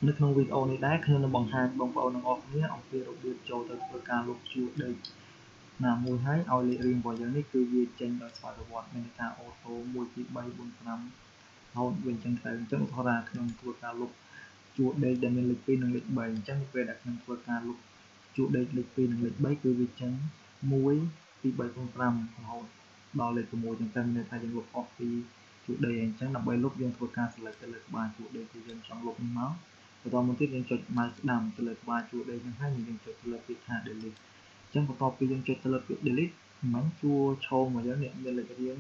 នៅក្នុងវីដេអូនេះដែរខ្ញុំនឹងបង្ហាញបងប្អូនទាំងអស់គ្នាអំពីរបៀបចូលទៅធ្វើការលុបជួរដេកណាមួយហើយឲ្យលេខរៀងរបស់យើងនេះគឺវាចេញដោយស្វ័យប្រវត្តិមានន័យថាអូតូ1 2 3 4 5រហូតវិញចឹងទៅអញ្ចឹងឧទាហរណ៍ថាខ្ញុំធ្វើការលុបជួរដេកដែលមានលេខ2និងលេខ3អញ្ចឹងពេលដែលខ្ញុំធ្វើការលុបជួរដេកលេខ2និងលេខ3គឺវាចេញ1 2 3 4 5រហូតដល់លេខ6ចឹងទៅមានន័យថាយើងលុបអស់ពីជួរដេកអញ្ចឹងដើម្បីលុបយើងធ្វើការ select ទៅលើក្បាលជួរដេកដែលយើងចង់លុបនេះមកបន្តមកទៀតយើងចុច mouse ស្ដាំទៅលើក្បាលជួរដេកហ្នឹងហើយយើងចុចទៅលើពាក្យថា delete អញ្ចឹងបន្ទាប់ពីយើងចុចទៅលើពាក្យ delete មិនជួរឈោមរបស់យើងនេះមានលេខរៀង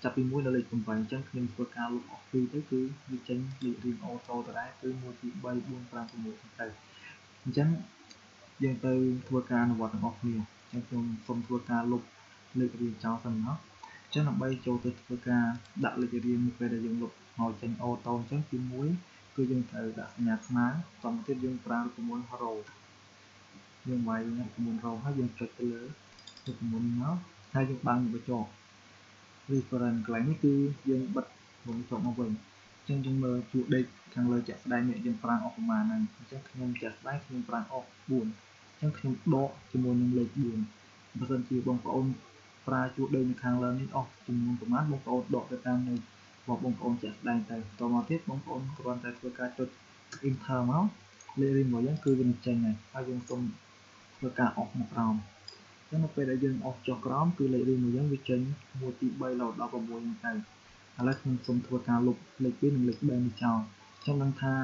ចាប់ពី1ដល់លេខ8អញ្ចឹងខ្ញុំធ្វើការលុបអស់ពីទៅគឺវាចេញលេខរៀងអូតូដដែលគឺ1 2 3 4 5 6ទៅអញ្ចឹងយើងទៅធ្វើការអនុវត្តទាំងអស់គ្នាអញ្ចឹងខ្ញុំសូមធ្វើការលុបលេខរៀងចោលសិនមកអញ្ចឹងដើម្បីចូលទៅធ្វើការដាក់លេខរៀងពេលដែលយើងលុបឲ្យចេញអូតូអញ្ចឹងទី1គឺយើងត្រូវដាក់សញ្ញាស្មើបន្តទៀតយើងប្រើរូបមន្ត row យើងវាយរូបមន្ត row ហើយយើងចុចទៅលើរូបមន្តនេះមកហើយយើងបើកមុខកញ្ចក់ reference កន្លែងនេះគឺយើងបិទមុខកញ្ចក់មកវិញអញ្ចឹងយើងមើលជួរដេកខាងលើជាក់ស្ដែងនេះយើងប្រើអស់ប្រមាណហ្នឹងអញ្ចឹងខ្ញុំជាក់ស្ដែងខ្ញុំប្រើអស់4អញ្ចឹងខ្ញុំដកជាមួយនឹងលេខ4បើសិនជាបងប្អូនប្រើជួរដេកនៅខាងលើនេះអស់ចំនួនប្រមាណបងប្អូនដកទៅតាមលេខរបស់បងប្អូនជាក់ស្ដែងទៅបន្តមកទៀតបងប្អូនគ្រាន់តែធ្វើការចុច enter មកលេខរៀងរបស់យើងគឺវានឹងចេញហើយយើងសូមធ្វើការអស់មកក្រោមអញ្ចឹងនៅពេលដែលយើងអស់ចុះក្រោមគឺលេខរៀងរបស់យើងវាចេញ1 2 3រហូតដល់6ហ្នឹងទៅឥឡូវខ្ញុំសូមធ្វើការលុបលេខ2និងលេខ3នេះចោលអញ្ចឹងដឹងថា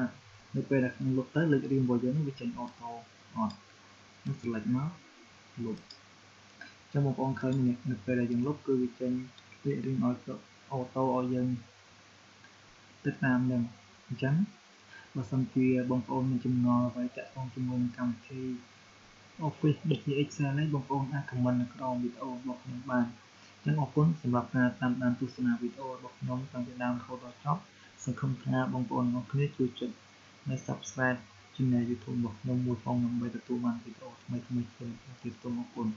នៅពេលដែលខ្ញុំលុបទៅលេខរៀងរបស់យើងវាចេញអូតូអត់ខ្ញុំ select មកលុបអញ្ចឹងបងប្អូនឃើញនៅពេលដែលយើងលុបគឺវាចេញលេខរៀងឲ្យអូតូឲ្យយើងទៅតាមនឹងអញ្ចឹងបើសិនជាបងប្អូនមានចម្ងល់អ្វីទាក់ទងជាមួយនឹងកម្មវិធី Office ដូចជា Excel នេះបងប្អូនអាច comment នៅក្រោមវីដេអូរបស់ខ្ញុំបានអញ្ចឹងអរគុណសម្រាប់ការតាមដានទស្សនាវីដេអូរបស់ខ្ញុំតាំងពីដើមរហូតដល់ចប់សង្ឃឹមថាបងប្អូនទាំងអស់គ្នាជួយចុច Subscribe ជម្នះ YouTube របស់ខ្ញុំមួយផងដើម្បីទទួលបានវីដេអូថ្មីៗទៀតសូមអរគុណ